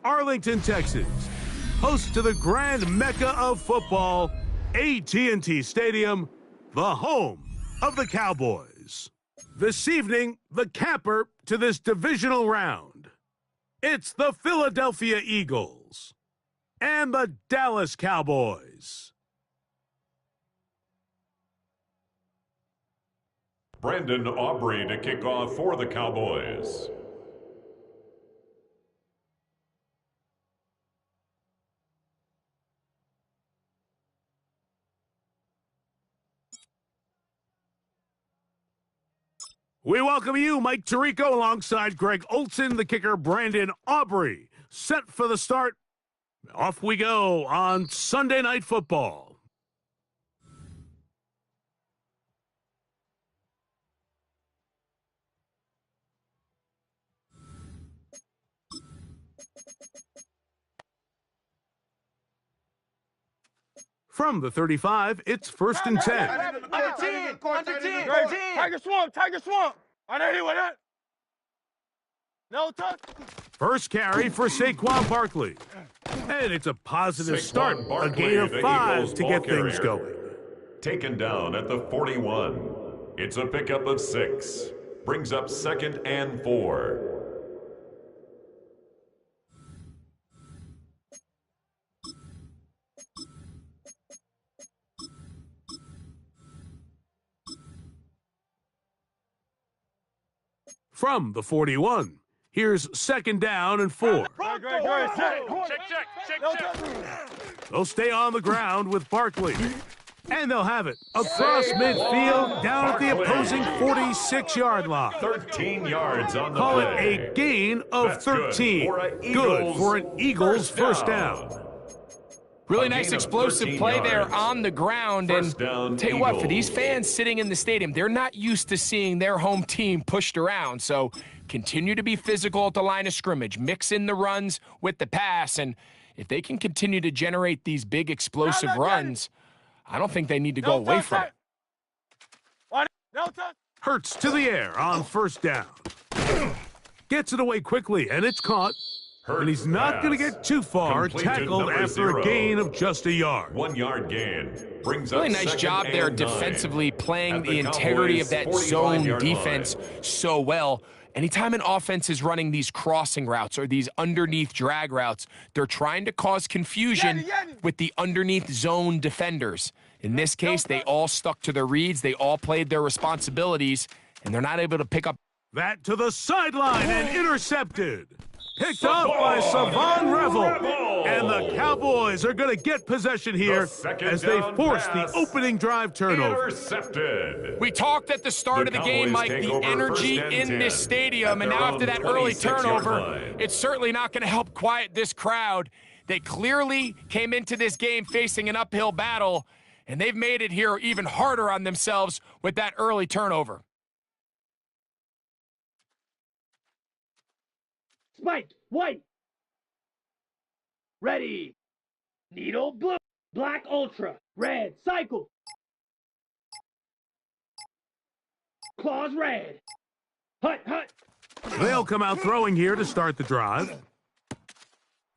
Arlington, Texas, host to the grand mecca of football, AT&T Stadium, the home of the Cowboys. This evening, the capper to this divisional round. It's the Philadelphia Eagles and the Dallas Cowboys. Brandon Aubrey to kick off for the Cowboys. We welcome you, Mike Tirico, alongside Greg Olson, the kicker, Brandon Aubrey. Set for the start. Off we go on Sunday Night Football. From the 35, it's 1st and 10. Under 10. Tiger Swamp. I know you want that. No touch. First carry for Saquon Barkley. And it's a positive start. A gain of 5 to get things going. Taken down at the 41. It's a pickup of 6. Brings up 2nd and 4. From the 41, here's 2nd down and 4. Check. They'll stay on the ground with Barkley. And they'll have it across midfield down at the opposing 46-yard line. 13 yards on the Call play. it a gain of 13. Good for an Eagles first down. Really nice explosive play there on the ground. And tell you what, for these fans sitting in the stadium, they're not used to seeing their home team pushed around. So continue to be physical at the line of scrimmage. Mix in the runs with the pass. And if they can continue to generate these big explosive runs, I don't think they need to go away from it. Hurts to the air on 1st down. Gets it away quickly, and it's caught. And he's not going to get too far, tackled after a gain of just a yard. 1 yard gain. Brings really up nice job there 2nd and 9. defensively, playing the integrity Cowboys' of that 45 zone yard defense line. so well. Anytime an offense is running these crossing routes or these underneath drag routes, they're trying to cause confusion with the underneath zone defenders. In this case, they all stuck to their reads, they all played their responsibilities, and they're not able to pick up. That to the sideline and intercepted. Picked up by Savon Revel. And the Cowboys are going to get possession here as they force the opening drive turnover. Intercepted. We talked at the start of the game, Mike, the energy in this stadium, and now after that early turnover, it's certainly not going to help quiet this crowd. They clearly came into this game facing an uphill battle, and they've made it here even harder on themselves with that early turnover. Spike, white. Ready. Needle, blue. Black, ultra. Red, cycle. Claws, red. Hut. They'll come out throwing here to start the drive.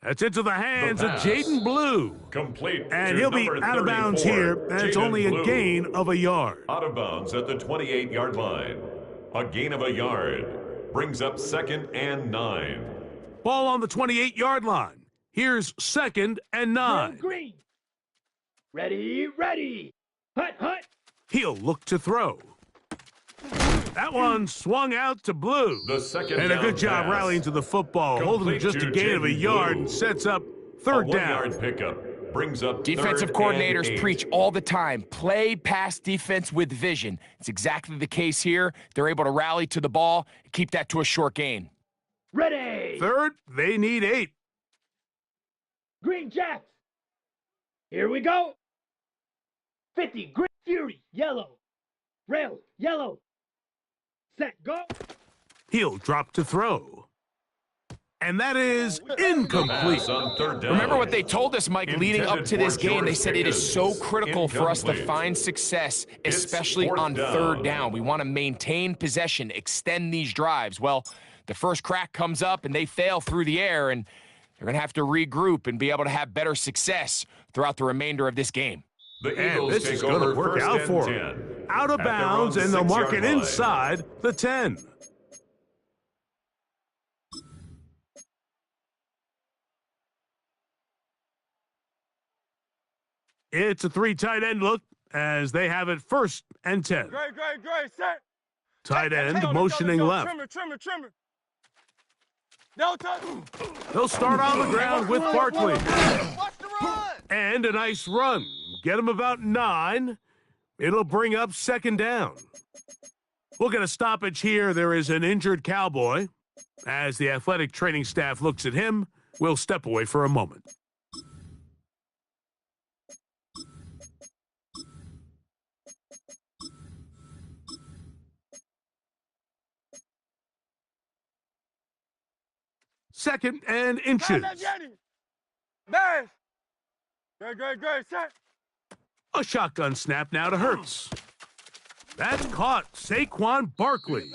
That's into the hands of Jaden Blue. Complete. And he'll be out of bounds here, and it's only a gain of a yard. Out of bounds at the 28-yard line. A gain of a yard. Brings up 2nd and 9. Ball on the 28-yard line. Here's 2nd and 9. Green. Ready. Hut. He'll look to throw. That one swung out to Blue. The second and a good down job pass. rallying to the football, holding Complete just a to gain of a Jaden yard Blue. and sets up 3rd down. 1 yard pickup. Brings up Defensive 3rd coordinators and 8. preach all the time, play pass defense with vision. It's exactly the case here. They're able to rally to the ball and keep that to a short gain. Ready. 3rd, they need 8. Green Jacks. Here we go. 50. Green Fury. Yellow. Rail. Yellow. Set. Go. He'll drop to throw. And that is incomplete. Pass on 3rd down. Remember what they told us, Mike, leading up Intended to this for game. They George said it is so Pickens. critical for us to Incomplete. find success, It's especially 4th on down. 3rd down. We want to maintain possession, extend these drives. Well, the first crack comes up, and they fail through the air, and They're going to have to regroup and be able to have better success throughout the remainder of this game. The And Eagles this take is going to over work first out and for 10. them. Out of At their bounds, own and they'll mark 6-yard it line. inside the 10. It's a 3 tight end look as they have it first and 10. Great, set. Tight end Let's go, motioning left. Trimmer. Delta. They'll start on the ground with Barkley. Watch the run. And a nice run. Get him about 9. It'll bring up second down. We'll get a stoppage here. There is an injured Cowboy. As the athletic training staff looks at him, we'll step away for a moment. Second and inches. Bash. Great, set. A shotgun snap now to Hurts. That's caught. Saquon Barkley.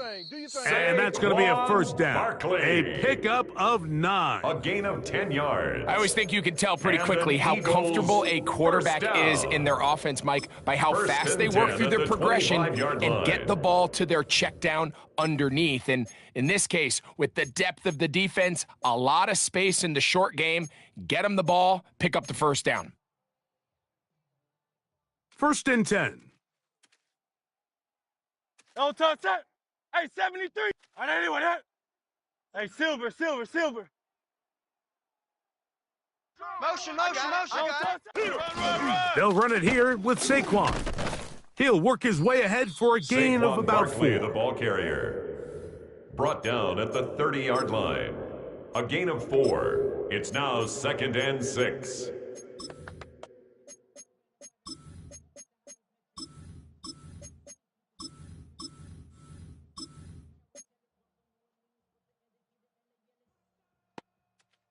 And that's going to be a first down. Barkley. A pickup of 9. A gain of 10 yards. I always think you can tell pretty And quickly the how Eagles comfortable a quarterback first down. is in their offense, Mike, by how First fast and they work 10 through at their the progression 25-yard and line. get the ball to their check down underneath. And in this case, with the depth of the defense, a lot of space in the short game, get them the ball, pick up the first down. First and 10. Delta, set. Hey, 73. I know anyone that. Hey, silver. Motion. Run. They'll run it here with Saquon. He'll work his way ahead for a gain of Saquon about Barkley, 4. the ball carrier. Brought down at the 30-yard line. A gain of 4. It's now second and 6.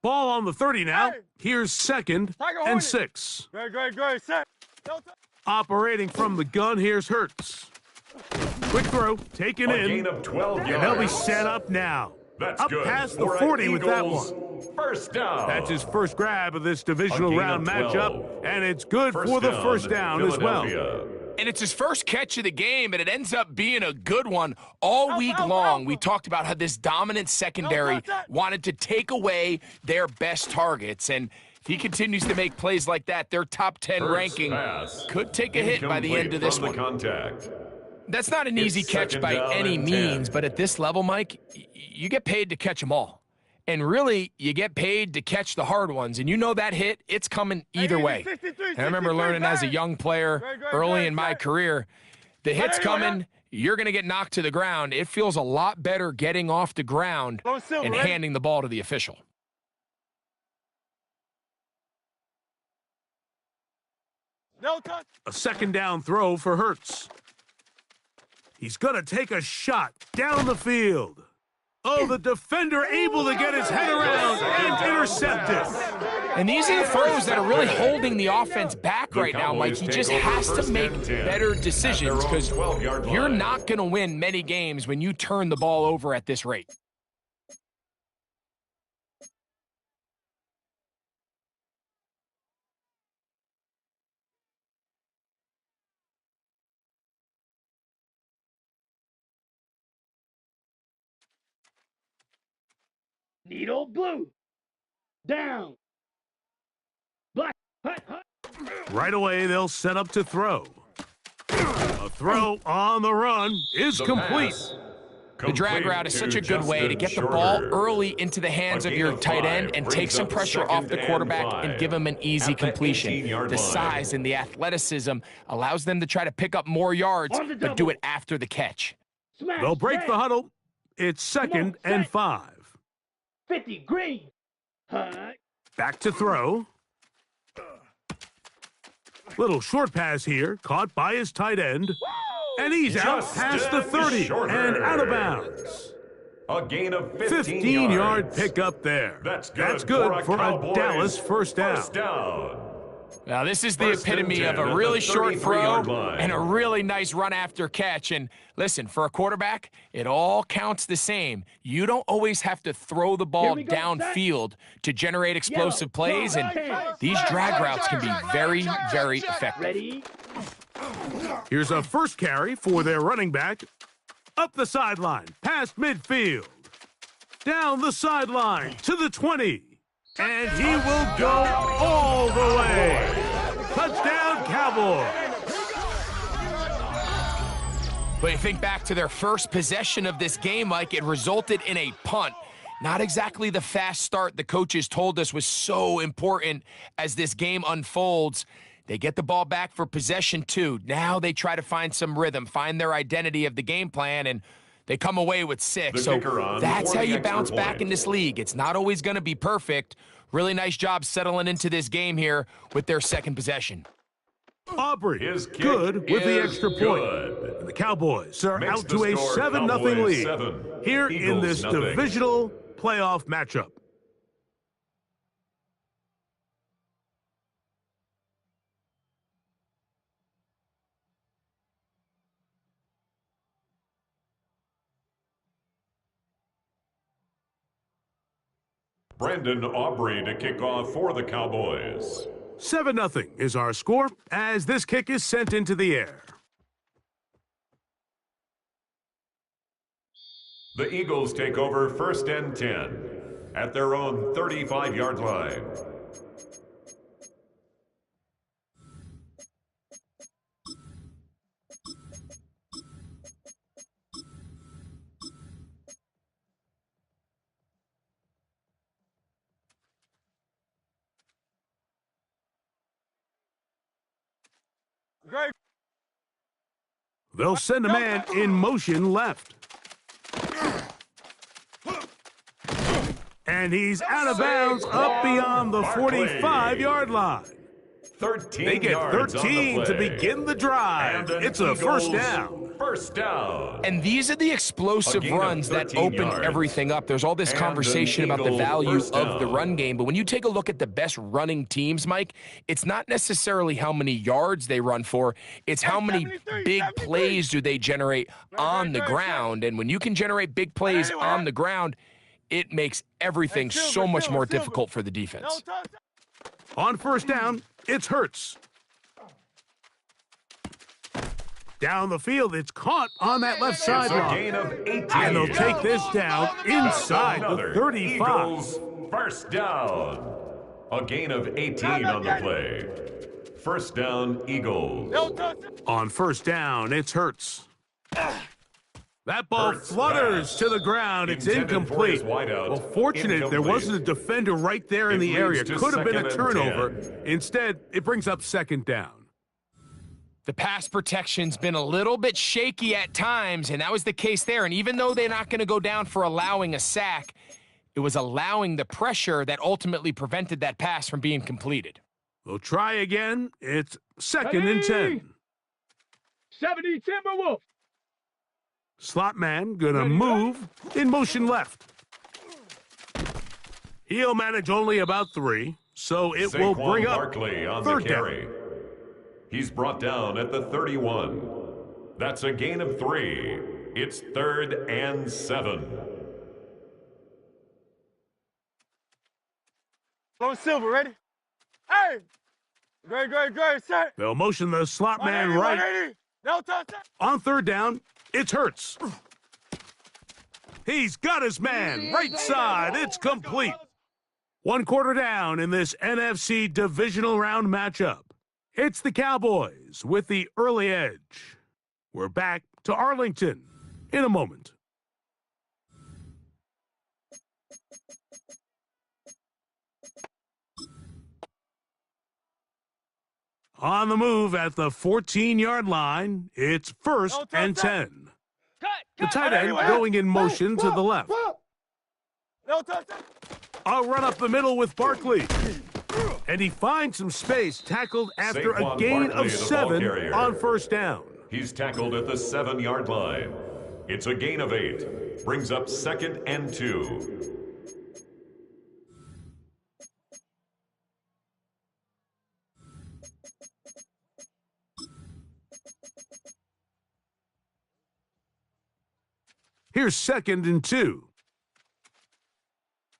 Ball on the 30 now. Hey. Here's second Tiger and Hornet. 6. Great, set. Delta. Operating from the gun, here's Hurts. Quick throw, taken A in. gain of 12 yards. And they'll be set up now. That's up good. past the for 40 an with that Eagles one. First down. That's his first grab of this divisional A gain round of 12. matchup, and it's good First for the down, first down as well. Philadelphia. And it's his first catch of the game, and it ends up being a good one. All week long, we talked about how this dominant secondary wanted to take away their best targets. And if he continues to make plays like that, their top 10 First ranking pass. could take a hit by the end of this Incomplete one. from the contact. That's not an easy catch second by down any and means, 10. but at this level, Mike, you get paid to catch them all. And really, you get paid to catch the hard ones. And you know that hit, it's coming either way. And I remember learning as a young player early in my career, the hit's coming, you're going to get knocked to the ground. It feels a lot better getting off the ground and handing the ball to the official. A second down throw for Hurts. He's going to take a shot down the field. Oh, the defender able to get his head around and intercept it. And these are the throws that are really holding the offense back The right now, Mike. Cowboys He take just over has to first make and 10 better at decisions their own because 12-yard line. you're not going to win many games when you turn the ball over at this rate. Needle blue. Down. Black. Hut. Right away, they'll set up to throw. A throw on the run is The complete. pass. The drag Complete route is such to a good way to Justin get the ball Shorter. early into the hands A of gain your of tight 5 end and take brings some up pressure second off the quarterback and and give him an easy at the completion. 18-yard The line. size and the athleticism allows them to try to pick up more yards, On the but do double. it after the catch. Smash. They'll break red. the huddle. It's second Come on, and set. 5. 50 green. Hut. Back to throw. Little short pass here, caught by his tight end. And he's out past the 30 Shorter. and out of bounds. A gain of 15 15-yard yards. pickup there. That's That's good good for a Cowboys Dallas first down. First down. Now, this is the First and epitome 10 of a at really the short throw 33-yard line. and a really nice run after catch. And listen, for a quarterback, it all counts the same. You don't always have to throw the ball Here we go, downfield to generate explosive plays, and these drag routes can be very, very effective. Ready? Here's a first carry for their running back. Up the sideline, past midfield. Down the sideline to the 20. And he will go all the way. Touchdown, Cowboys. But you think back to their first possession of this game, Mike, it resulted in a punt. Not exactly the fast start the coaches told us was so important as this game unfolds. They get the ball back for possession 2. Now they try to find some rhythm, find their identity of the game plan, and they come away with 6. So that's how you bounce back in this league. It's not always going to be perfect. Really nice job settling into this game here with their second possession. Aubrey His kick good with the is extra point. good. And the Cowboys are Makes out the to a score 7-0 Cowboys lead 7, here in Eagles this nothing. divisional playoff matchup. Brandon Aubrey to kick off for the Cowboys. 7-0 is our score as this kick is sent into the air. The Eagles take over first and 10 at their own 35-yard line. Great. They'll send a man in motion left. And he's out of bounds up beyond the 45-yard line. 13 They get yards 13 on the to play. begin the drive. And an It's a first Eagles down. First down. And these are the explosive A gain of runs that 13 open yards. everything up. There's all this And conversation an about the Eagle value first of the down. run game, but when you take a look at the best running teams, Mike, it's not necessarily how many yards they run for, it's how many 73, big 73. plays do they generate on the right, ground. And when you can generate big plays Anyway. on the ground, it makes everything Hey, Silver, so much Silver, more Silver. difficult for the No defense. touchdown. On first down, it's Hurts. Down the field, it's caught on that left It's a sideline. gain of 18. And they'll take this down inside the Another 35. Eagles first down. A gain of 18 on the play. First down, Eagles. No touchdown. On first down, it's Hurts. That ball Hurts flutters pass. to the ground. It's Intended for incomplete. his wideout. Well, fortunate there Incomplete. wasn't a defender right there in It the leads area. to Could have been a second and turnover. 10. Instead, it brings up second down. The pass protection's been a little bit shaky at times, and that was the case there. And even though they're not going to go down for allowing a sack, it was allowing the pressure that ultimately prevented that pass from being completed. We'll try again. It's second and 10. 70 Timberwolf. Slot man gonna move in motion left. He'll manage only about 3, so it will Saquon bring up Barkley on the third down. carry. He's brought down at the 31. That's a gain of 3. It's 3rd and 7. Low Silver, ready? Hey! Great, set. They'll motion the slot man 180, right. 180. No touchdown. On third down, it's Hurts. He's got his man right side. It's complete. 1 quarter down in this NFC divisional round matchup. It's the Cowboys with the early edge. We're back to Arlington in a moment. On the move at the 14-yard line, it's first and 10. The tight end going in motion to the left. No touchdown. A run up the middle with Barkley. And he finds some space, tackled after a Saquon gain Barkley, of the ball 7 carrier. on first down. He's tackled at the 7-yard line. It's a gain of 8. Brings up 2nd and 2. Here's 2nd and 2.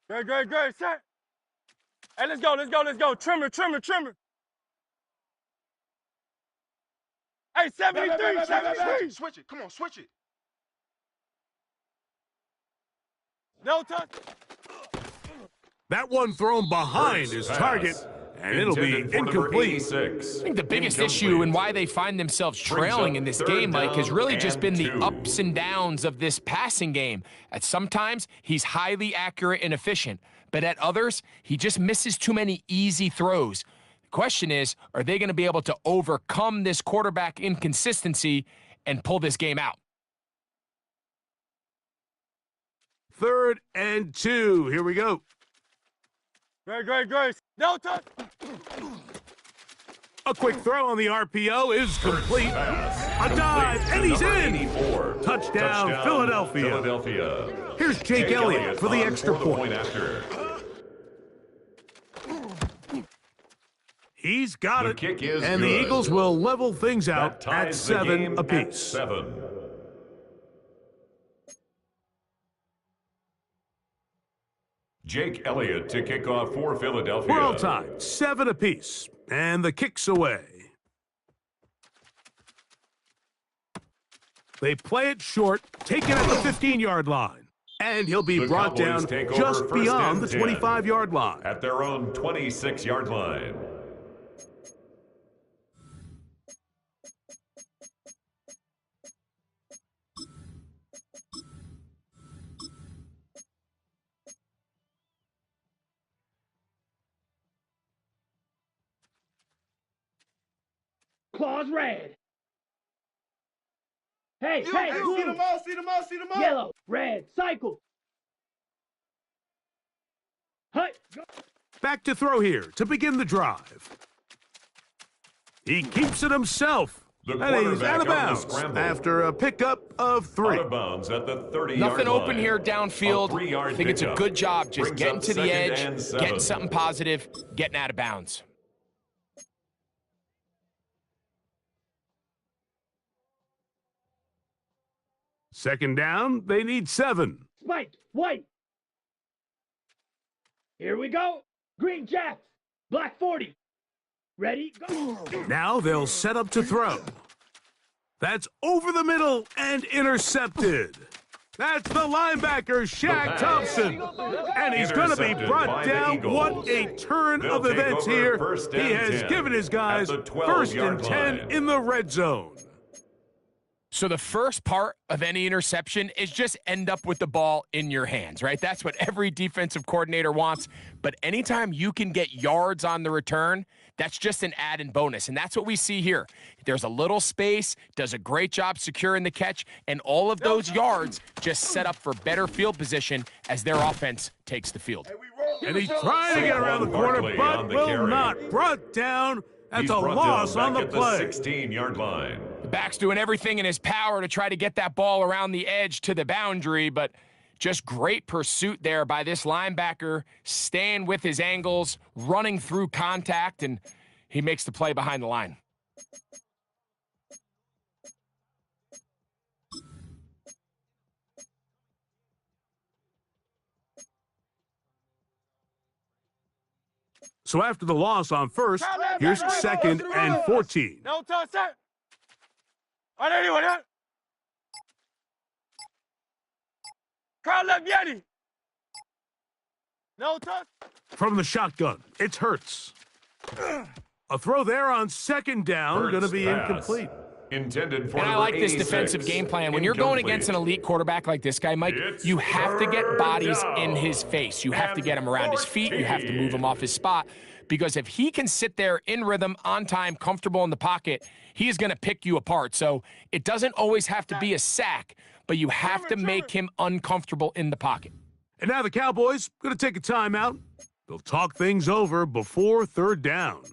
Great, set. Hey, let's go. Trimmer. Hey, 73. Switch it. Come on, switch it. No touch. That one thrown behind his target, and it'll be incomplete. I think the biggest issue and why they find themselves trailing in this game, Mike, has really just been the ups and downs of this passing game. At sometimes, he's highly accurate and efficient, but at others, he just misses too many easy throws. The question is, are they going to be able to overcome this quarterback inconsistency and pull this game out? 3rd and 2. Here we go. Great. No touch. A quick throw on the RPO is complete. A dive, and he's in. Touchdown, Philadelphia. Here's Jake Elliott for the extra point. He's got it, and the Eagles will level things out at 7 apiece. Jake Elliott to kick off for Philadelphia. We're all tied, 7 apiece, and the kick's away. They play it short, take it at the 15-yard line, and he'll be brought down just beyond the 25-yard line. At their own 26-yard line. Claws red. Hey, See blue. them all. Yellow, red, cycle. Hey, go. Back to throw here to begin the drive. He keeps it himself. And he's out of bounds after a pickup of 3. Out of bounds at the 30-yard Nothing line. open here downfield. I think it's a good job just Brings getting up to the 2nd edge, and 7. getting something positive, getting out of bounds. Second down, they need 7. Spike, white. Here we go. Green Jacks, black 40. Ready, go. Now they'll set up to throw. That's over the middle and intercepted. That's the linebacker, Shaq Thompson. And he's going to be brought down. What a turn of events here. He has given his guys 1st and 10 in the red zone. So the first part of any interception is just end up with the ball in your hands, right? That's what every defensive coordinator wants. But anytime you can get yards on the return, that's just an add-in bonus. And that's what we see here. There's a little space, does a great job securing the catch, and all of those yards just set up for better field position as their offense takes the field. And he's trying to get around the corner, but will not. Brought down. That's a loss on the play. 16-yard line. The back's doing everything in his power to try to get that ball around the edge to the boundary, but just great pursuit there by this linebacker, staying with his angles, running through contact, and he makes the play behind the line. So after the loss on first, here's 2nd and 14. No touch, set. On anyone, huh? Crowd left Yeti. No touch. From the shotgun, it's Hurts. A throw there on 2nd down, going to be incomplete. Intended for And I like this defensive game plan. When you're going against an elite quarterback like this guy, Mike, you have to get bodies in his face. You have to get him around his feet. You have to move him off his spot. Because if he can sit there in rhythm, on time, comfortable in the pocket, he is going to pick you apart. So it doesn't always have to be a sack, but you have to make him uncomfortable in the pocket. And now the Cowboys going to take a timeout. They'll talk things over before 3rd down.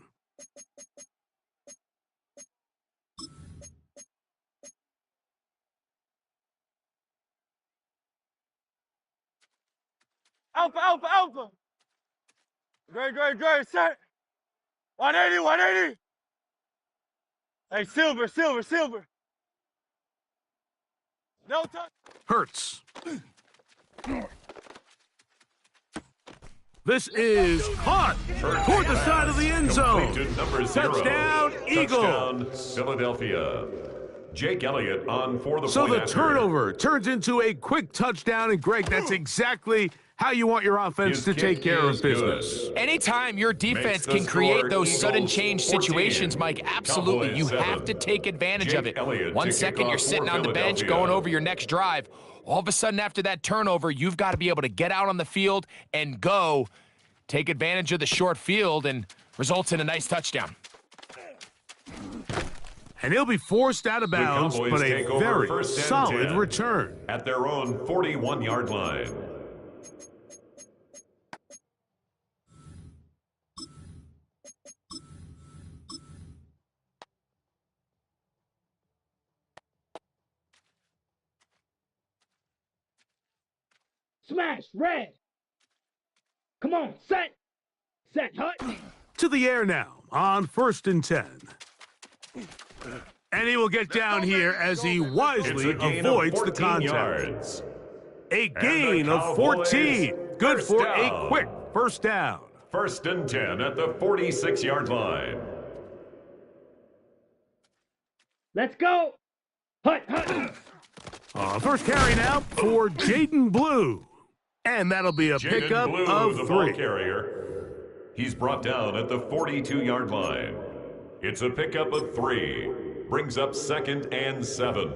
Alpha. Great, set. 180. Hey, silver. No touch. Hurts. This is caught toward the side of the end zone. Complete to number 0. Touchdown, Eagle. Touchdown, Philadelphia. Jake Elliott on for the So point the after. turnover turns into a quick touchdown, and Greg, that's exactly how you want your offense His to take kick care of is business. good. Anytime your defense Makes the can create score those sudden Eagles change 14, situations, Mike, absolutely. Cowboys You 7. have to take advantage Jake of it. Elliott 1 to second, kick you're off sitting for on the bench Philadelphia. going over your next drive. All of a sudden, after that turnover, you've got to be able to get out on the field and go. Take advantage of the short field and results in a nice touchdown. And he'll be forced out of bounds, Cowboys but take a over very first and solid 10 return. at their own 41-yard line. Smash, red. Come on, set. Set, hut. To the air now on 1st and 10. And he will get down here as he It's wisely a gain avoids of the 14 contact. yards. A And gain the of 14. Cowboys Good first for down. a quick first down. 1st and 10 at the 46-yard line. Let's go. Hut, hut. First carry now for Jaden Blue. And that'll be a Jaden pickup Blue, of the ball 3. carrier. He's brought down at the 42-yard line. It's a pickup of 3. Brings up 2nd and 7.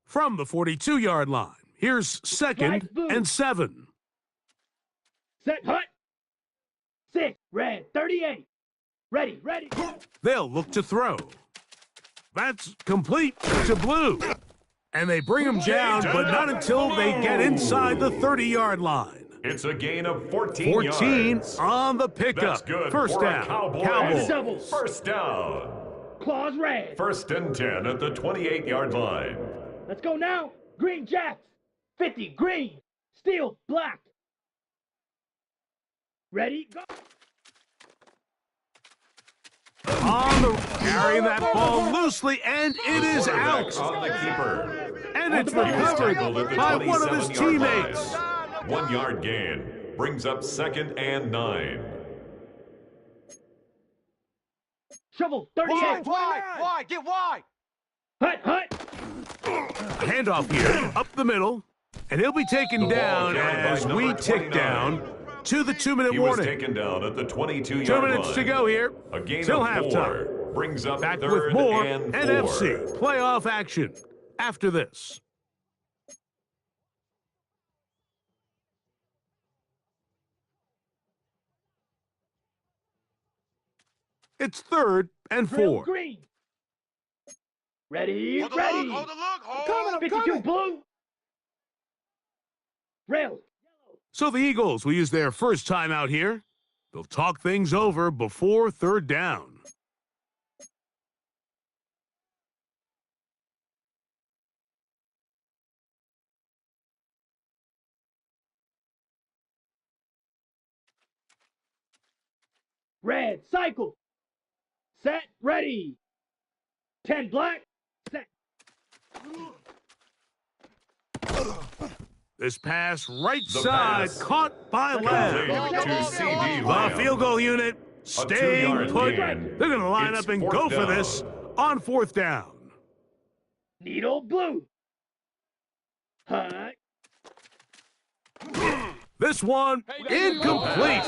From the 42-yard line, here's 2nd and 7. Set, hut. 6, red, 38. Ready, ready. They'll look to throw. That's complete to Blue. And they bring him down, but not until they get inside the 30-yard line. It's a gain of 14 14 yards. on the That's pickup. good First for a down. Cowboys. Doubles. First down. Claws, red. 1st and 10 at the 28-yard line. Let's go now. Green Jacks. 50, green. Steel, black. Ready, go. On the carrying that ball loosely, and it is Quarterback out. on the keeper. And it's He was recovered tackled at the by one of his 27-yard line. teammates. 1 yard gain brings up 2nd and 9. Shovel, 38. Wide, get wide. Hut, hut. A handoff here, up the middle, and he'll be taken The ball down carried by as number we tick 29. down to the 2-minute He was warning. taken down at the 22-yard 2 line. minutes to go here. A gain Till of halftime. 4 brings up Back 3rd with more and 4. NFC playoff action after this. It's 3rd and Drill 4. green. Ready, Hold the ready. look, hold the look, hold. Coming, 52 blue. Rail. So the Eagles will use their first time out here. They'll talk things over before 3rd down. Red, cycle. Set, ready. 10 black, set. This pass right The side, pass. caught by Complete Lamb. to C.D. The Lamb. field goal unit staying 2-yard put. gain. They're going to line It's up and 4th go for down. this on 4th down. Needle blue. Hut. This one incomplete.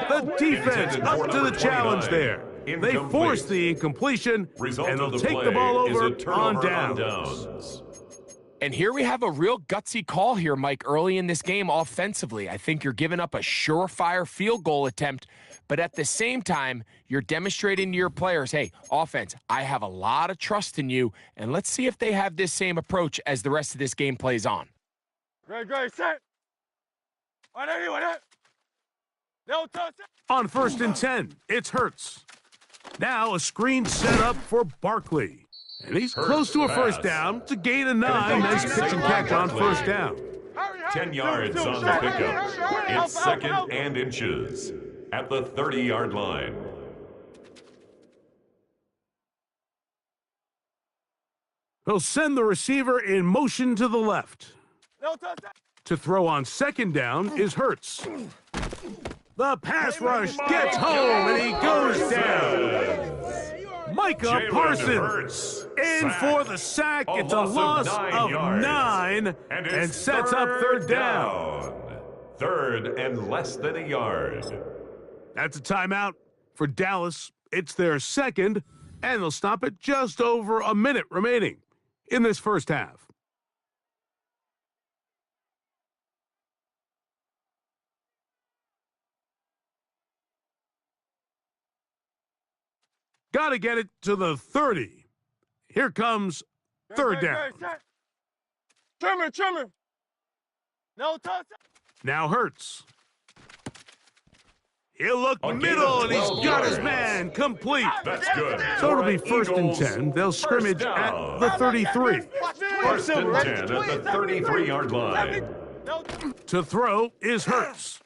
The defense Intended up for to the number challenge 29. there. They Incomplete. force the incompletion, Result and of they'll the take play the ball is over a turnover on on downs. downs. And here we have a real gutsy call here, Mike, early in this game offensively. I think you're giving up a surefire field goal attempt, but at the same time, you're demonstrating to your players, hey, offense, I have a lot of trust in you, and let's see if they have this same approach as the rest of this game plays on. Great, set. On anyone, no touch. On 1st and 10, it's Hurts. Now a screen set up for Barkley. And he's Hurts close to a pass. first down. It's a gain of 9. Nice pitch and catch on 1st down. 10 yards on the pickup. It's second and inches at the 30-yard line. He'll send the receiver in motion to the left. No touchdown. To throw on second down is Hurts. The pass rush gets home, and he goes down. Micah Parsons in for the sack. It's a loss of 9 and sets up third down. Third and less than a yard. That's a timeout for Dallas. It's their second, and they'll stop it just over a minute remaining in this first half. Got to get it to the 30. Here comes third down. Trimmer. No touchdown. Now Hurts. He'll look middle, and he's got his man complete. That's good. So it'll be first and 10. They'll scrimmage at the 33. First and 10 at the 33-yard line. To throw is Hurts.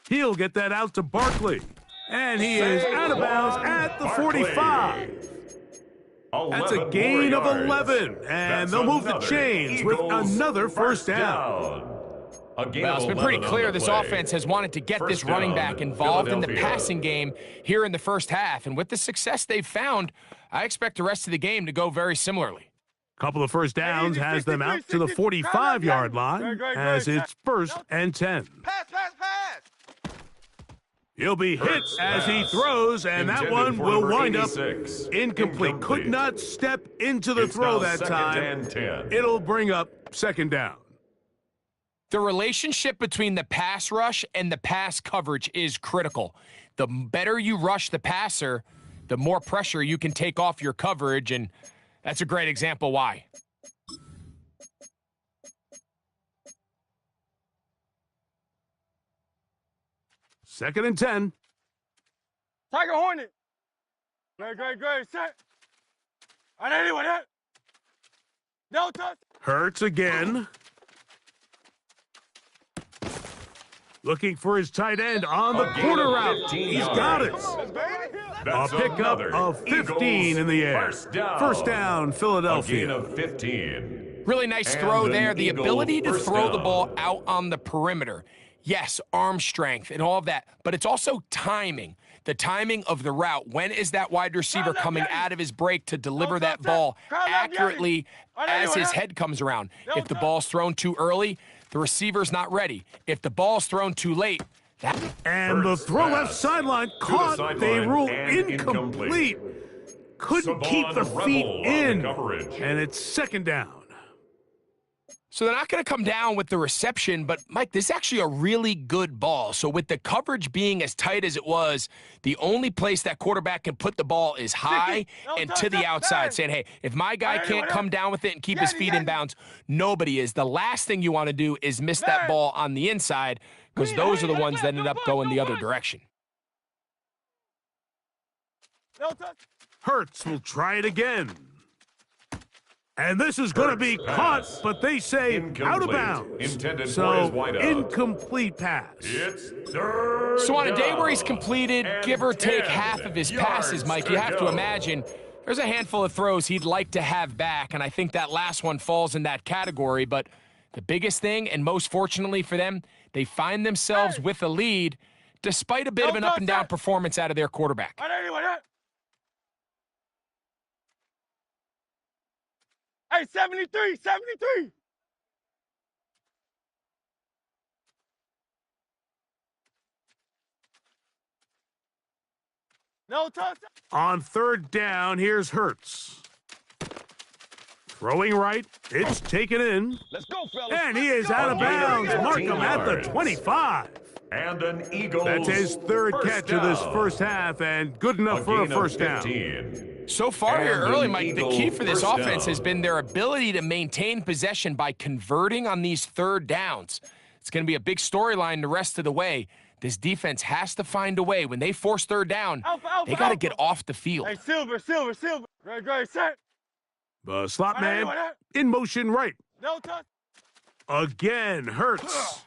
He'll get that out to Barkley. And he is out of bounds at the 45. That's a gain of 11. And they'll move the chains with another first down. Well, it's been pretty clear this offense has wanted to get this running back involved in the passing game here in the first half. And with the success they've found, I expect the rest of the game to go very similarly. Couple of first downs has them out to the 45-yard line as it's first and 10. Pass. He'll be hit as he throws, and that one will wind up incomplete. Could not step into the throw that time. It'll bring up second down. The relationship between the pass rush and the pass coverage is critical. The better you rush the passer, the more pressure you can take off your coverage, and that's a great example why. Second and 10. Tiger Hornet. Great. Set. I didn't do that. No touch. Hurts again. Looking for his tight end on the corner route. He's got it. A pickup of 15 in the air. First down, Philadelphia. A gain of 15. Really nice throw there. The ability to throw the ball out on the perimeter. Yes, arm strength and all of that, but it's also timing. The timing of the route. When is that wide receiver coming out of his break to deliver that ball accurately as his head comes around? If the ball's thrown too early, the receiver's not ready. If the ball's thrown too late, and the throw left sideline caught. They rule incomplete. Couldn't keep the feet in, and it's second down. So they're not going to come down with the reception, but, Mike, this is actually a really good ball. So with the coverage being as tight as it was, the only place that quarterback can put the ball is high and to the outside, saying, hey, if my guy can't come down with it and keep his feet in bounds, nobody is. The last thing you want to do is miss that ball on the inside, because those are the ones that ended up going the other direction. Hurts will try it again. And this is going to be caught, but they say out of bounds. So, incomplete pass. So on a day where he's completed, give or take half of his passes, Mike, you have to imagine there's a handful of throws he'd like to have back, and I think that last one falls in that category. But the biggest thing, and most fortunately for them, they find themselves with a lead despite a bit of an up-and-down performance out of their quarterback. Hey, 73. No touchdown. On third down, here's Hurts. Throwing right, it's taken in. Let's go, fellas. And he is out of bounds. Mark him at the 25. And an Eagles. That's his third catch of this first half, and good enough for a first down. So far here early, Mike, the key for this offense has been their ability to maintain possession by converting on these third downs. It's going to be a big storyline the rest of the way. This defense has to find a way. When they force third down, they got to get off the field. Hey, Silver. Great, set. The slot man in motion right. No touch. Again, Hurts.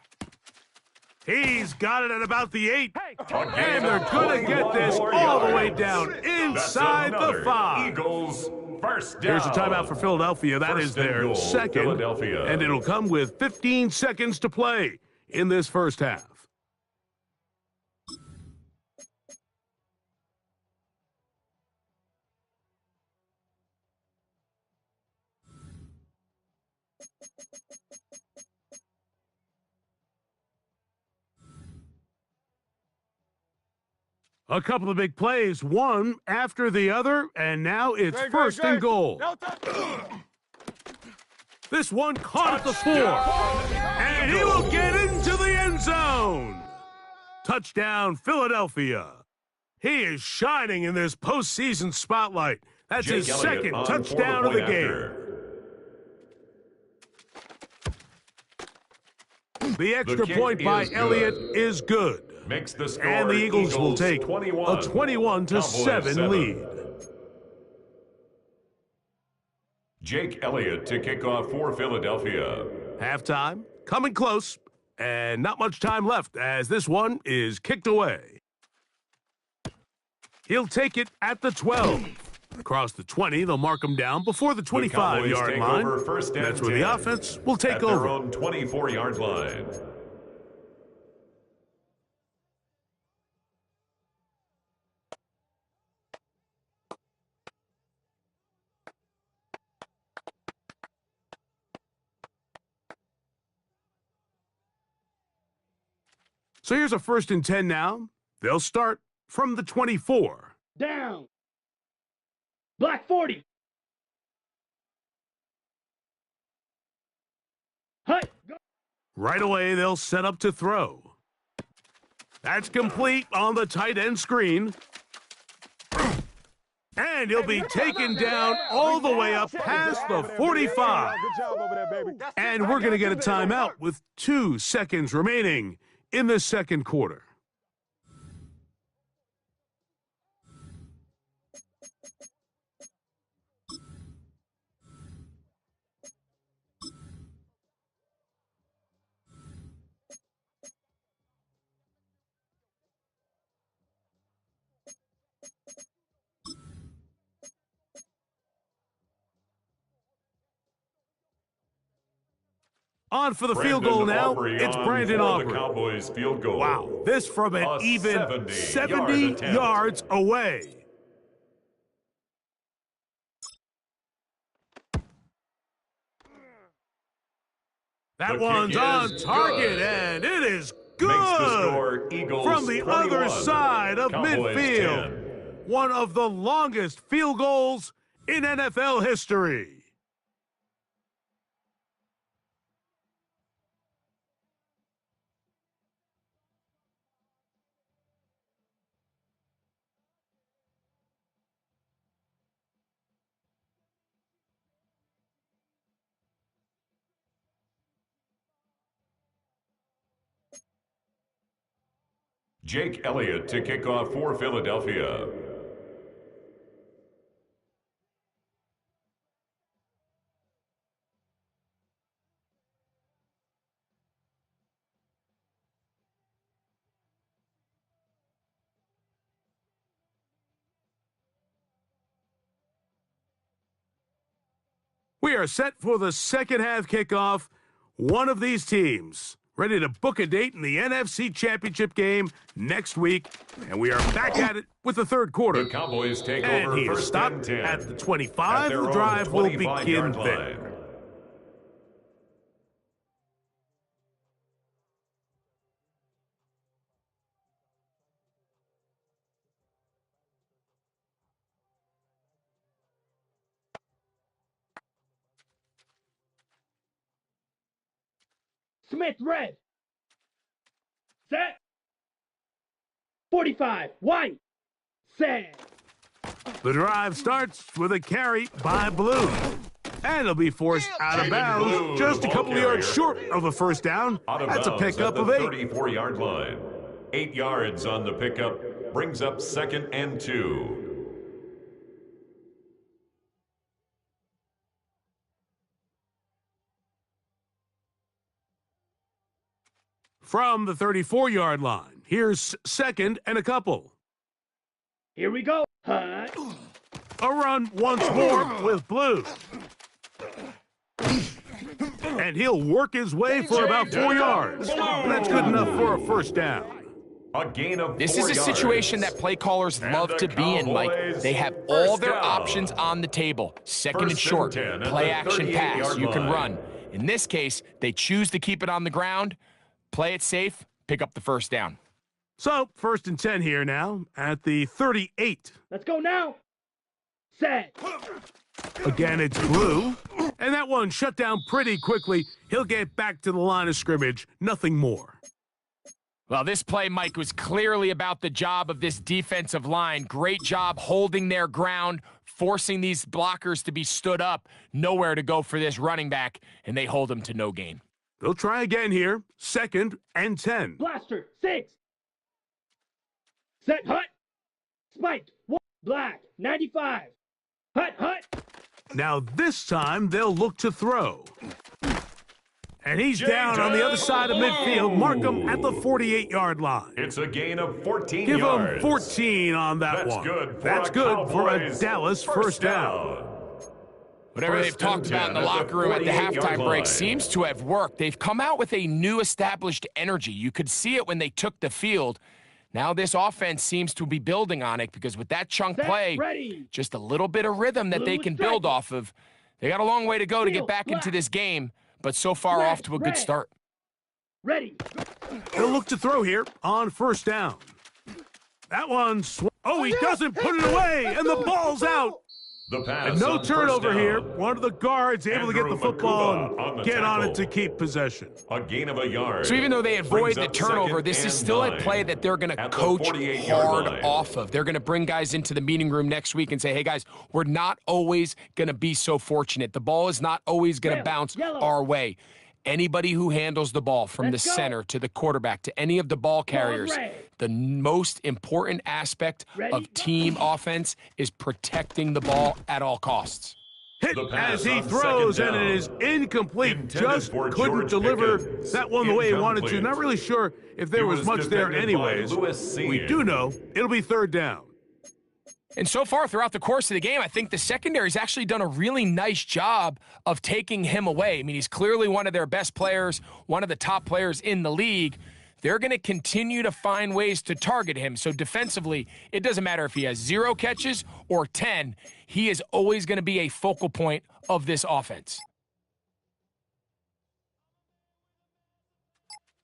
He's got it at about the 8. And they're going to get this all the way down inside the 5. Eagles first down. Here's a timeout for Philadelphia. That is their second. Philadelphia. And it'll come with 15 seconds to play in this first half. A couple of big plays, one after the other, and now it's first and goal. This one caught at the 4, and he will get into the end zone. Touchdown, Philadelphia. He is shining in this postseason spotlight. That's his second touchdown of the game. The extra point by Elliott is good. Makes the score, and the Eagles will take a 21-7 lead. Jake Elliott to kick off for Philadelphia. Halftime, coming close, and not much time left as this one is kicked away. He'll take it at the 12. Across the 20, they'll mark him down before the 25-yard line. That's where the offense will take over. At their own 24-yard line. So here's a 1st and 10 now. They'll start from the 24. Down. Black 40. Hut. Right away, they'll set up to throw. That's complete on the tight end screen. And he'll be taken down all the way up past the 45. And we're going to get a timeout with 2 seconds remaining in the second quarter. On for the field goal now. It's Brandon Aubrey. The Cowboys field goal. Wow, this from an even 70 yards away. That one's on target, and it is good from the other side of midfield. One of the longest field goals in NFL history. Jake Elliott to kick off for Philadelphia. We are set for the second half kickoff. One of these teams ready to book a date in the NFC Championship game next week. And we are back at it with the third quarter. The Cowboys take and over he is first stopped and 10 at the 25. The drive will begin there. Smith red. Set. 45. White. Set. The drive starts with a carry by Blue. And it'll be forced out of bounds just a couple of yards short of a first down. That's a pickup of 8. 34-yard line. 8 yards on the pickup brings up 2nd and 2. From the 34-yard line, here's second and a couple. Here we go. Hut. A run once more with Blue. And he'll work his way for about 4 yards. That's good enough for a first down. A gain of 4 This is a situation that play callers love to be in, Mike. They have all their options on the table. Second and short, play action pass, you can run. In this case, they choose to keep it on the ground, play it safe, pick up the first down. So, first and 10 here now at the 38. Let's go now. Set. Again, it's Blue. And that one shut down pretty quickly. He'll get back to the line of scrimmage. Nothing more. Well, this play, Mike, was clearly about the job of this defensive line. Great job holding their ground, forcing these blockers to be stood up. Nowhere to go for this running back, and they hold him to no gain. They'll try again here. Second and 10. Blaster. 6. Set. Hut. Spike. 1. Black. 95. Hut. Hut. Now this time they'll look to throw. And he's down on the other side of midfield. Mark him at the 48-yard line. It's a gain of 14 Give yards. him 14 on that one. That's good for a Dallas first down. Whatever they've talked about in the locker room at the halftime break seems to have worked. They've come out with a new established energy. You could see it when they took the field. Now this offense seems to be building on it because with that chunk play, just a little bit of rhythm that they can build off of. They got a long way to go to get back into this game, but so far off to a good start. Ready. He'll look to throw here on first down. That one, he doesn't put it away, and the ball's out. The pass And no on turnover first here. down. One of the guards able to get the football and get on it to keep possession. A gain of a yard. So even though they avoid Brings the up turnover, second this is and still a 9 play that they're going to at the coach 48-yard hard line. off of. They're going to bring guys into the meeting room next week and say, hey, guys, we're not always going to be so fortunate. The ball is not always going to bounce our way. Anybody who handles the ball from the center to the quarterback to any of the ball carriers, the most important aspect of team offense is protecting the ball at all costs. Hit The pass as he on throws, second and it down. is incomplete. Intended Just for couldn't George deliver Pickens. that one the way he wanted to. Incomplete. Not really sure if there It was was much there defended by anyways. Lewis We Seen. do know it'll be third down. And so far throughout the course of the game, I think the secondary's actually done a really nice job of taking him away. I mean, he's clearly one of their best players, one of the top players in the league. They're going to continue to find ways to target him. So defensively, it doesn't matter if he has 0 catches or 10. He is always going to be a focal point of this offense.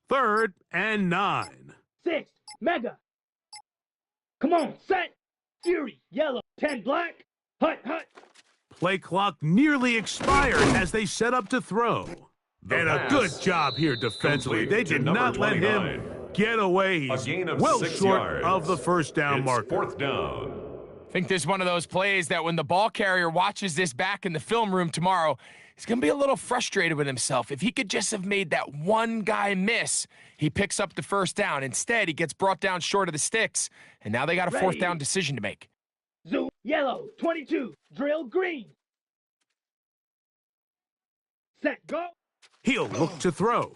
Third and 9. 6. Mega. Come on. Set. Fury. Yellow. 10. Black. Hut. Hut. Play clock nearly expired as they set up to throw. And a pass good job here defensively. complete They to did number not let 29. him get away. A He's gain of well 6 short yards. of the first down It's marker. fourth down. I think this is one of those plays that when the ball carrier watches this back in the film room tomorrow, he's going to be a little frustrated with himself. If he could just have made that one guy miss, he picks up the first down. Instead, he gets brought down short of the sticks, and now they got a fourth down decision to make. Zoom. Yellow. 22. Drill. Green. Set. Go. He'll look to throw.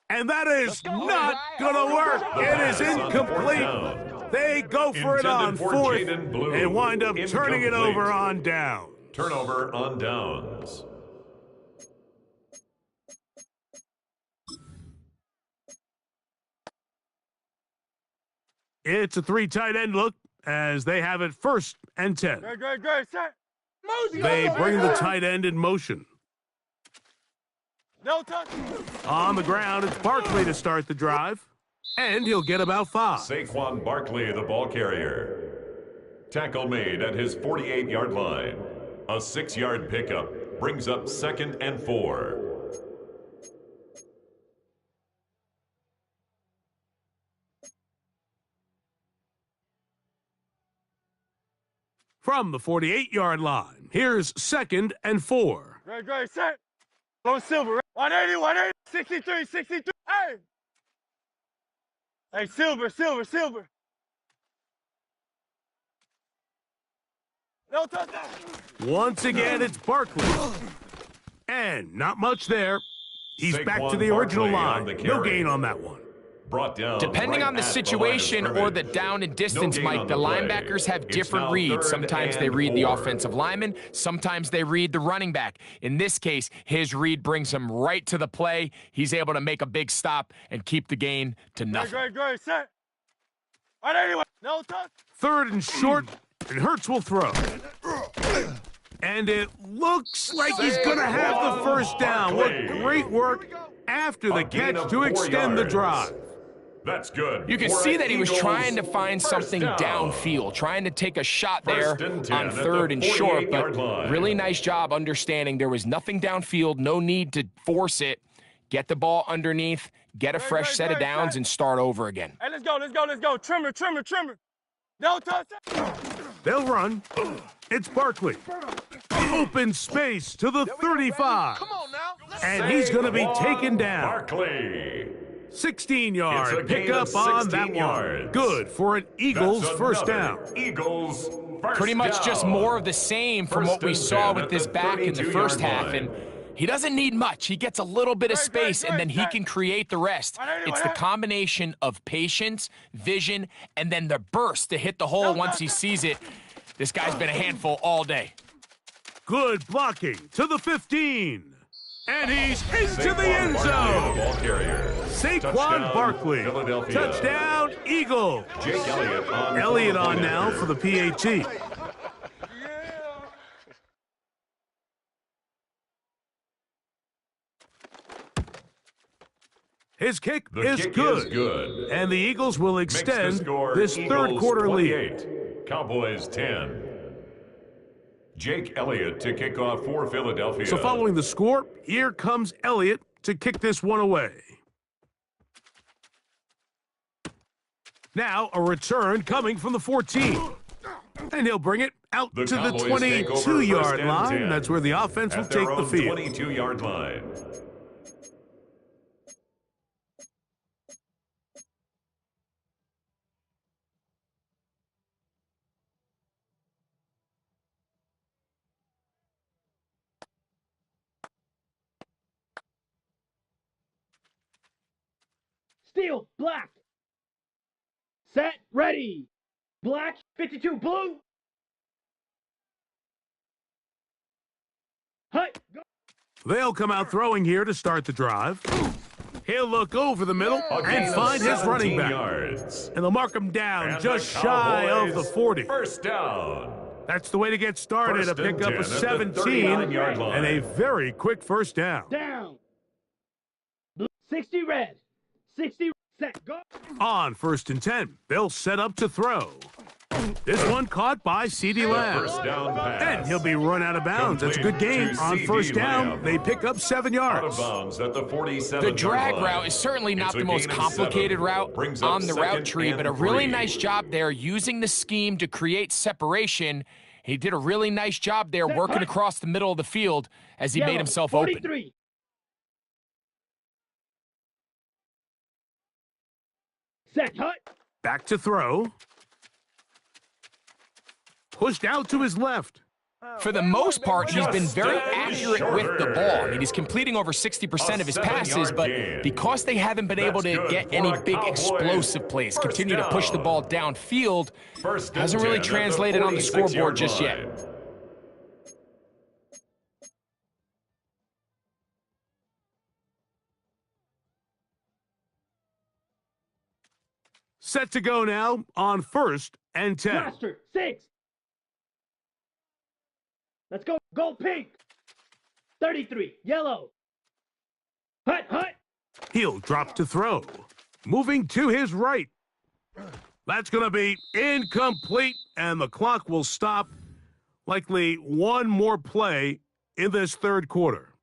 And that is not going to work. It is incomplete. They go for it on Intended for fourth Jaden Blue. and wind up turning it Incomplete. over on down. Turnover on downs. It's a 3 tight end look as they have it first and 10. Great, set. They bring the tight end in motion. No touch. On the ground, it's Barkley to start the drive. And he'll get about 5. Saquon Barkley, the ball carrier. Tackle made at his 48-yard line. A 6-yard pickup brings up second and 4. From the 48-yard line, here's second and 4. Great, set. Go Silver. 180, 63, 63. Hey! Hey, Silver. No touchdown. Once again, it's Barkley. And not much there. He's back to Saquon the original Barkley line. on the No carry. gain on that one. Brought down Depending right on the at situation line of or the scrimmage. down and distance, No gain Mike, on the play. linebackers have It's different now reads. 3rd Sometimes they and read the 4. offensive lineman. Sometimes they read the running back. In this case, his read brings him right to the play. He's able to make a big stop and keep the gain to nothing. Great, set. All right, anyway. No touch. 3rd and short, and Hurts will throw. And it looks like he's going to have the first down. What great work after the catch to extend the drive. That's good. You can see that he was trying to find something downfield, trying to take a shot there on 3rd and short, but really nice job understanding there was nothing downfield, no need to force it. Get the ball underneath, get a fresh set of downs, and start over again. Hey, let's go. Trimmer. No touch. They'll run. It's Barkley. Open space to the 35. Come on now. And he's going to be taken down. Barkley. 16-yard It's a gain pickup of on 16 that yards. one. Good for an Eagles That's first another down. Eagles first Pretty much down. just more of the same from First what we and saw 10 with at this the back in the 32-yard first half. line. And he doesn't need much. He gets a little bit of Great, space, and then he great. can create the rest. It's the combination of patience, vision, and then the burst to hit the hole once he sees it. This guy's been a handful all day. Good blocking to the 15. And he's into the end Barkley, zone. the ball carrier. Saquon Touchdown, Barkley. Philadelphia. Touchdown, Eagle. Jake Elliott on Elliott on now for the PAT. His kick The is kick good. is good. And the Eagles will Makes the extend score this third Eagles quarter lead. 28, Cowboys 10. Jake Elliott to kick off for Philadelphia. So following the score, here comes Elliott to kick this one away. Now a return coming from the 14. And he'll bring it out The to the Cowboys take over 22-yard first and line. 10 That's where the offense will at their take the own field. 22-yard line. Steel, black. Set, ready. Black, 52, blue. Hut, go. They'll come out throwing here to start the drive. He'll look over the middle A gain and of find his 17 running back. yards. And they'll mark him down And just the shy of the Cowboys 40. First down. That's the way to get started. First A and pickup 10 of at the 17 39-yard line. and a very quick first down. Down. Blue, 60, red. 60, set, go. On first and 10, they'll set up to throw. This one caught by CeeDee Lamb. First down pass. And he'll be run out of bounds. That's a good Complete gain. to On CeeDee first down, Lamb. they pick up 7 Out of yards. bounds at the 47-yard The drag line. route is certainly not It's a the most gain of complicated 7. route Brings up on the route second tree, and but a really 3. nice job there using the scheme to create separation. He did a really nice job there working across the middle of the field as he Yellow, made himself open. 43. Set, hut. Back to throw. Pushed out to his left. For the most part, he's been very Justin accurate with the ball. I mean, he's completing over 60% of his passes, but because they haven't been able to That's get good any for the big Cowboys. explosive plays, First continue to push the down. ball downfield, First and hasn't really 10 at the translated on the 46-yard scoreboard just yet. line. Set to go now on first and 10. Blaster, 6. Let's go. Gold pink. 33. Yellow. Hut, hut. He'll drop to throw. Moving to his right. That's going to be incomplete, and the clock will stop. Likely one more play in this third quarter.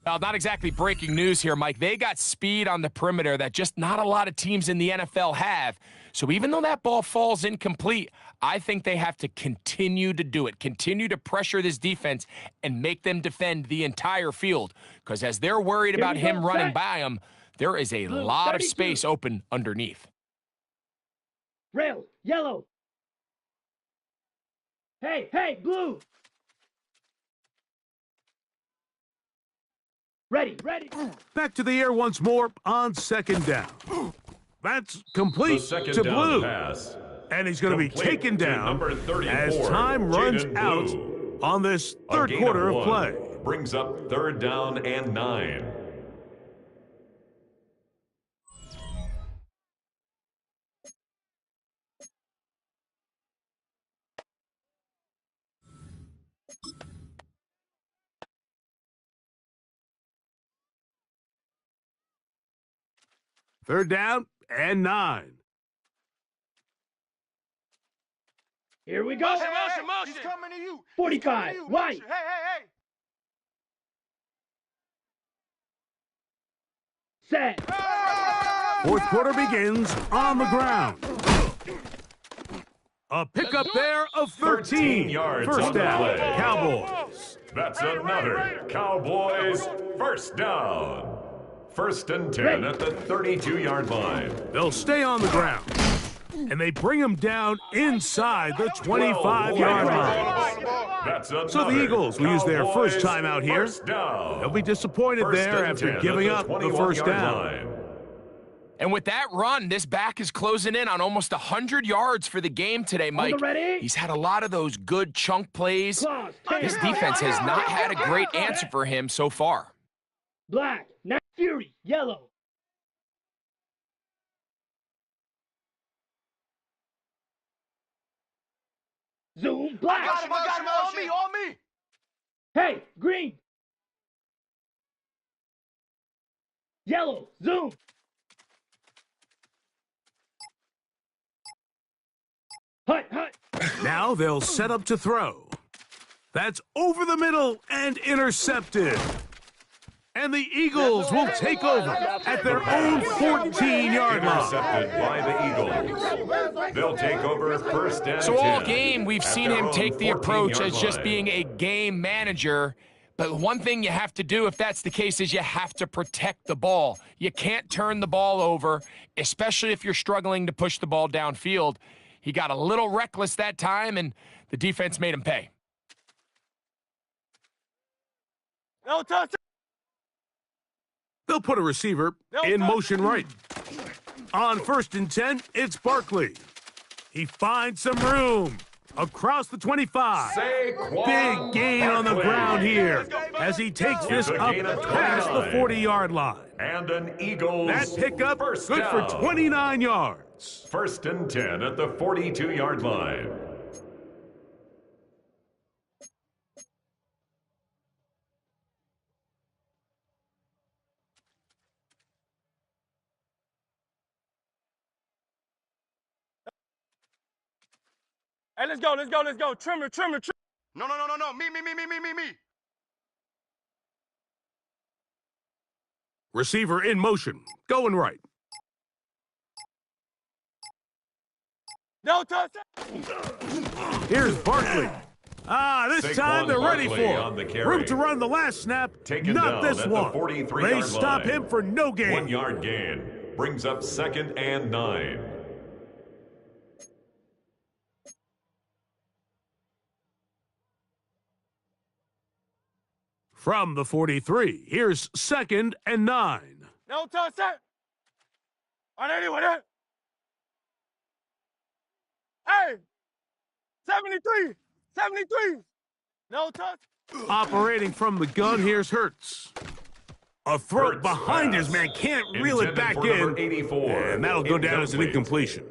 Well, not exactly breaking news here, Mike. They got speed on the perimeter that just not a lot of teams in the NFL have. So even though that ball falls incomplete, I think they have to continue to do it, continue to pressure this defense and make them defend the entire field. Because as they're worried about him running by them, there is a lot of space open underneath. Rail, yellow. Hey, blue. Ready. Back to the air once more on second down. That's The complete second to down Blue. pass. And he's going to be Complete taken to down number 34, as time runs Jaden out Blue. on this A third gain quarter of 1 play. brings up 3rd down and 9. Third down and 9. Here we go. He's coming to you. 45, right. Hey. Set. Fourth quarter begins on the ground. A pickup there of 13 yards First on the down, play. Cowboys. That's another Cowboys first down. 1st and 10 at the 32-yard line. They'll stay on the ground. And they bring him down inside the 25-yard line. That's So the Eagles will use their first time out here. First down. They'll be disappointed First there and after 10 giving at up the 21 first yard down. line. And with that run, this back is closing in on almost 100 yards for the game today, Mike. ready? He's had a lot of those good chunk plays. Claws, This defense has not had a great answer for him so far. Black, now Fury, yellow. Zoom, black. I got him. On me. Hey, green. Yellow, zoom. Hut. Now they'll set up to throw. That's over the middle and intercepted. And the Eagles will take over at their own 14-yard line. Intercepted by the Eagles. They'll take over 1st and 10. So all game, we've at seen their him own take the approach 14-yard as just line. being a game manager. But one thing you have to do, if that's the case, is you have to protect the ball. You can't turn the ball over, especially if you're struggling to push the ball downfield. He got a little reckless that time, and the defense made him pay. No touch. They'll put a receiver in motion right. On 1st and 10, it's Barkley. He finds some room across the 25. Saquon Big gain on the Barkley. ground here as he takes this It's a up gain of past the 29. 40-yard line. And an Eagles That pickup first good down. for 29 yards. 1st and 10 at the 42-yard line. Hey, let's go. Trimmer. No. Me. Receiver in motion, going right. No touch. Here's Barkley. This Saquon time they're ready Barkley for on the it. carry. Room to run the last snap. Taken Not down this at the one. 43-yard They stop line. him for no gain. 1 yard gain brings up 2nd and 9. From the 43, here's 2nd and 9. No touch. With it. Hey, 73. No touch. Operating from the gun, here's Hurts. A throw Hurts behind pass. his man, can't reel it Intended back for number in. 84. And that'll go down as an incompletion.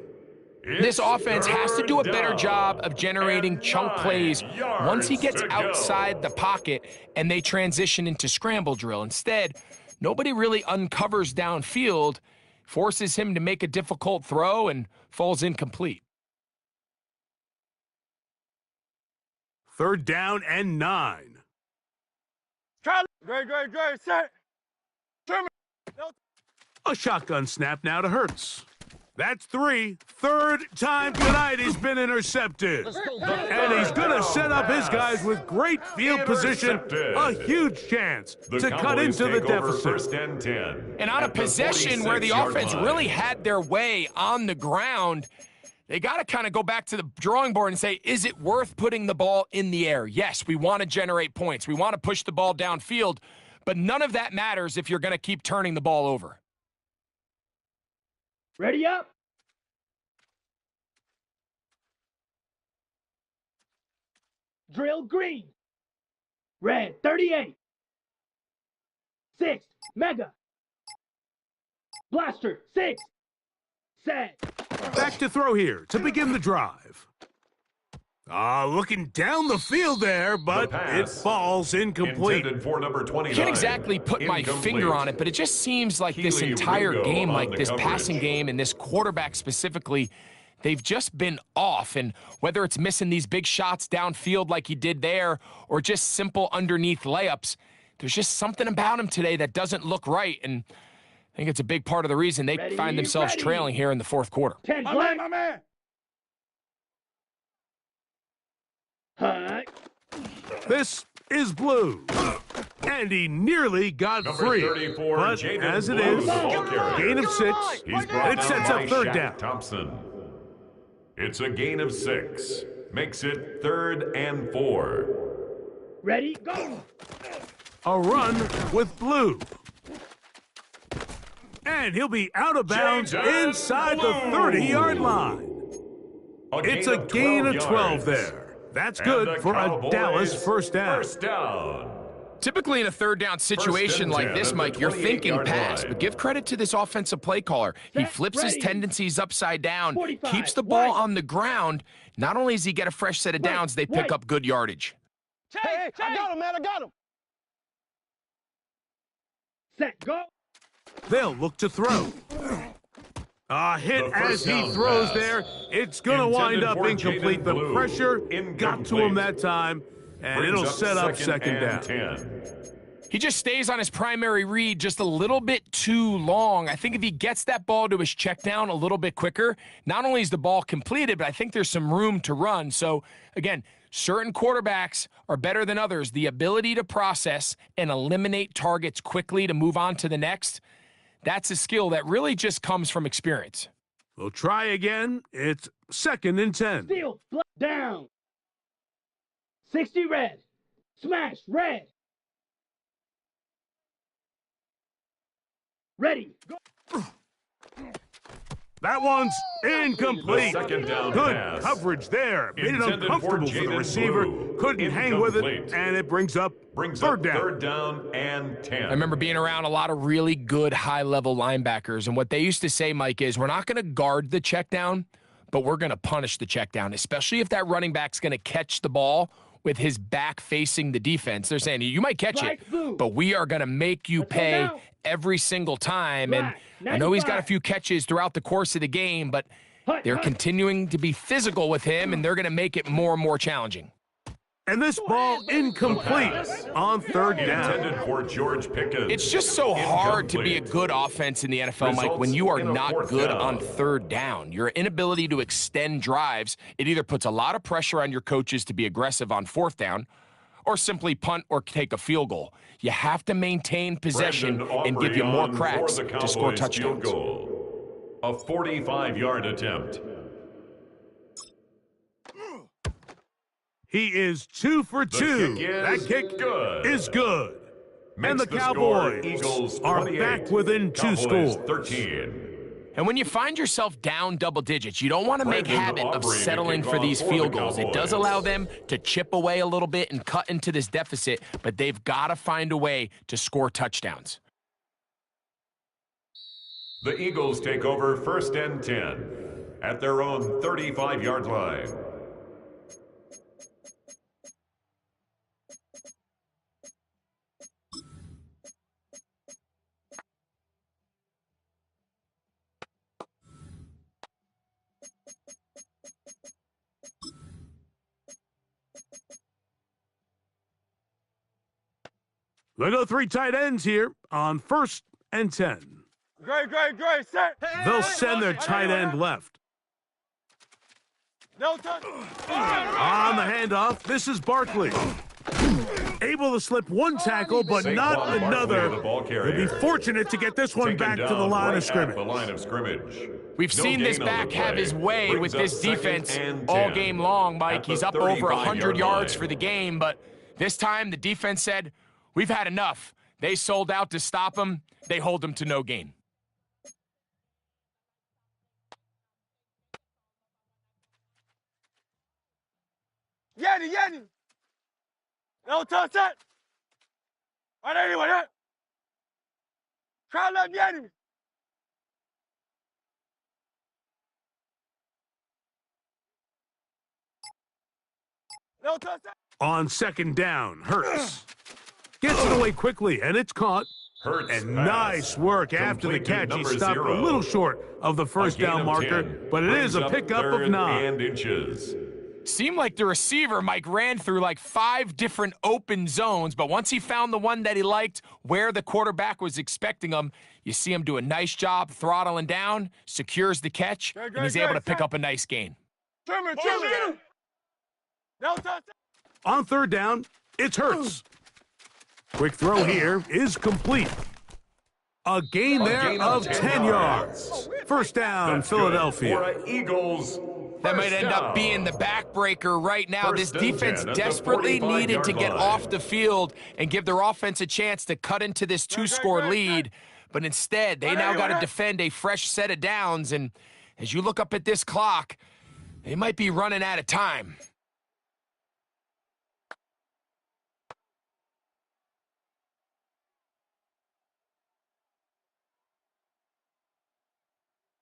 This offense has to do a better It's job 3rd of generating and chunk 9 plays once he gets yards to go. outside the pocket and they transition into scramble drill. Instead, nobody really uncovers downfield, forces him to make a difficult throw, and falls incomplete. 3rd down and 9. Try. Great, set. A shotgun snap now to Hurts. That's 3. Third time tonight he's been intercepted. And he's going to set up his guys with great field position. A huge chance to cut into the deficit. First and 10. And on a possession where the offense really had their way on the ground, they got to kind of go back to the drawing board and say, is it worth putting the ball in the air? Yes, we want to generate points. We want to push the ball downfield, but none of that matters if you're going to keep turning the ball over. Ready up. Drill green. Red 38. 6. Mega. Blaster 6. Set. Back to throw here to begin the drive. Looking down the field there, but it falls incomplete. Intended for number 29. I can't exactly put my finger on it, but it just seems like this entire game, like this passing game and this quarterback specifically, they've just been off. And whether it's missing these big shots downfield like he did there or just simple underneath layups, there's just something about him today that doesn't look right. And I think it's a big part of the reason they find themselves trailing here in the fourth quarter. 10 My man. Hut. This is Blue. And he nearly got free. 34, But Jaden as it Blue, is, ball carrier. gain of 6. He's brought It down sets by up third Shaq down. Thompson. It's a gain of 6. Makes it 3rd and 4. Ready, go. A run with Blue. And he'll be out of bounds Jaden inside the Blue. 30-yard line. It's a gain of 12 there. That's good for a Dallas first down. First down. Typically in a third down situation like this, Mike, you're thinking 28-yard pass, line. but give credit to this offensive play caller. He flips his ready. tendencies upside down, 45, keeps the ball right. on the ground. Not only does he get a fresh set of downs, they pick right. up good yardage. Hey, I got him, man. I got him. Set, go. They'll look to throw. A hit The first as he down throws pass. there. It's going to wind up for incomplete. Jaden The Blue. pressure got to him Incomplete. that time, and Brings it'll set up second and down. 10. He just stays on his primary read just a little bit too long. I think if he gets that ball to his check down a little bit quicker, not only is the ball completed, but I think there's some room to run. So, again, certain quarterbacks are better than others. The ability to process and eliminate targets quickly to move on to the next, that's a skill that really just comes from experience. We'll try again. It's 2nd and 10. Steal, down. 60 red. Smash, red. Ready, go. That one's incomplete. The second down Good pass. coverage there. Made it Intended uncomfortable for for the Jaden receiver. Blue. Couldn't hang with it, Incomplete. and it brings up Brings third up down. 3rd down and 10. I remember being around a lot of really good high-level linebackers, and what they used to say, Mike, is we're not going to guard the check down, but we're going to punish the check down, especially if that running back's going to catch the ball with his back facing the defense. They're saying, you might catch it, but we are going to make you pay every single time. And I know he's got a few catches throughout the course of the game, but they're continuing to be physical with him, and they're going to make it more and more challenging. And this ball incomplete on third down. Intended for George Pickens. It's just so hard to be a Incomplete. good offense in the NFL, Mike, when Results you are in a not fourth good down. on third down. Your inability to extend drives, it either puts a lot of pressure on your coaches to be aggressive on fourth down or simply punt or take a field goal. You have to maintain possession Brandon and give you more Aubrey on cracks for the to score Cowboys field touchdowns. goal. A 45-yard attempt. He is 2 for 2. kick is That kick good. is good. Makes And the score Cowboys Eagles are 28, back within 2 Cowboys scores. 13. And when you find yourself down double digits, you don't want to make Brandon habit of Aubrey to settling kick for off these for field the goals. It does Cowboys. allow them to chip away a little bit and cut into this deficit, but they've got to find a way to score touchdowns. The Eagles take over 1st and 10 at their own 35-yard line. They go 3 tight ends here on 1st and 10. Great, set. They'll send their tight end left. No touch. On the handoff, this is Barkley. Able to slip one tackle, but not Saquon another. Barkley, the ball He'll be carrier. fortunate to get this one Taken back to the down line right of scrimmage. at the line of scrimmage. We've No seen this gain on the back have play. his way Brings with up this 2nd defense and all 10 game long, Mike. at the He's up over 100 yards line. for the game, but this time the defense said, we've had enough. They sold out to stop him. They hold him to no gain. Yanni. No touch that. On anyone, that. Try left Yanni. No touch that. On 2nd down, Hurts gets it away quickly, and it's caught. Hurts And pass. nice work after the Complete to catch. He number stopped 0. a little short of the first A gain down of marker, 10. but it is Brings a up pickup of 3rd 9. and inches. Seemed like the receiver, Mike, ran through like 5 different open zones, but once he found the one that he liked where the quarterback was expecting him, you see him do a nice job throttling down, secures the catch, and he's able to pick up a nice gain. Trimmer. No touch that. On 3rd down, it's Hurts. Quick throw here is complete. A gain there gain of of 10 yards. 1st down, That's good Philadelphia. for an Eagles. That might first end up down. being the backbreaker right now. This First and defense 10 at the desperately 45 needed to yard get line. off the field and give their offense a chance to cut into this 2-score lead. But instead, they now got to defend a fresh set of downs. And as you look up at this clock, they might be running out of time.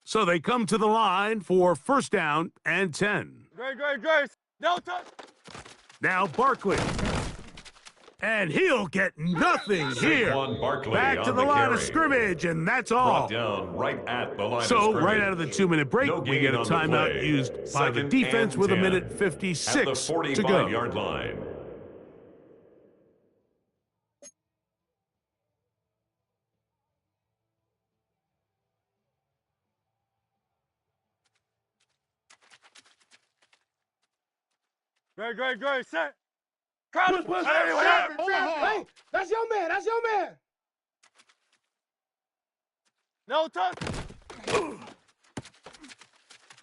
So they come to the line for 1st down and 10. Great. No touch. Now Barkley. And he'll get nothing here. Saquon Barkley Back to on the line of carry. scrimmage, and that's all. Brought down right at the line of So scrimmage. right out of the 2-minute break, No we gain get a on the timeout play. used by the 2nd defense and with 10 a minute at the 56 to go. 45-yard line. Great, set. Push. Hey, that's your man. no touch.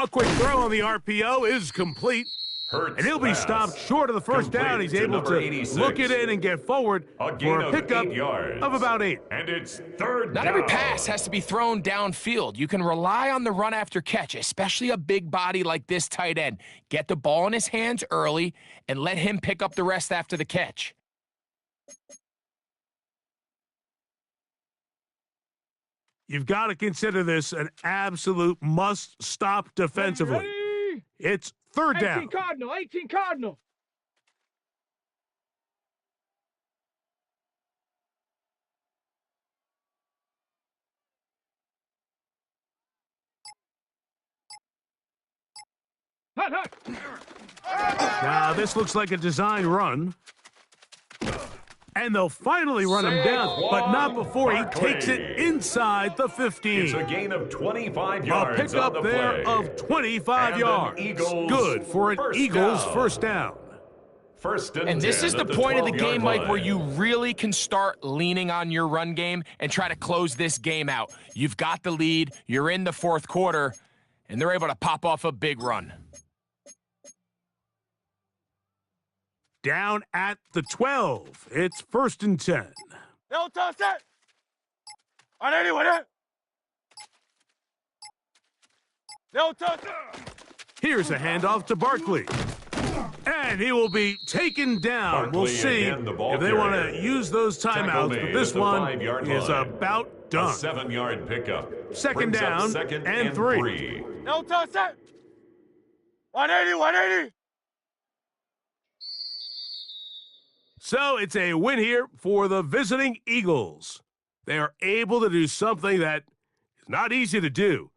A quick throw on the RPO is complete. Hurts And he'll be pass. stopped short of the first down. Complete He's to able number to 86. look it in and get forward A gain for a of pickup 8 yards. of about 8. And it's 3rd Not down. every pass has to be thrown downfield. You can rely on the run after catch, especially a big body like this tight end. Get the ball in his hands early and let him pick up the rest after the catch. You've got to consider this an absolute must-stop defensively. Ready? It's 3rd down. 18 Cardinal. Hut. Now, this looks like a design run. And they'll finally run him down, but not before he takes it inside the 15. It's a gain of 25 A yards on pickup the there play. of 25 And an yards. Eagles Good for an first Eagles down. first down. First and And this 10 is the at point of the 12-yard game, Mike, where line. you really can start leaning on your run game and try to close this game out. You've got the lead, you're in the 4th quarter, and they're able to pop off a big run. Down at the 12. It's 1st and 10. No touch that. On anyone, that. No touch. Here's a handoff to Barkley. And he will be taken down. We'll Barkley see again, the ball if they want carrier. to use those Tackle timeouts, made but at this the one 5-yard is line. about A done. 7-yard pickup. Second Brings up down 2nd and 3. No touch that. 180. So it's a win here for the visiting Eagles. They are able to do something that is not easy to do.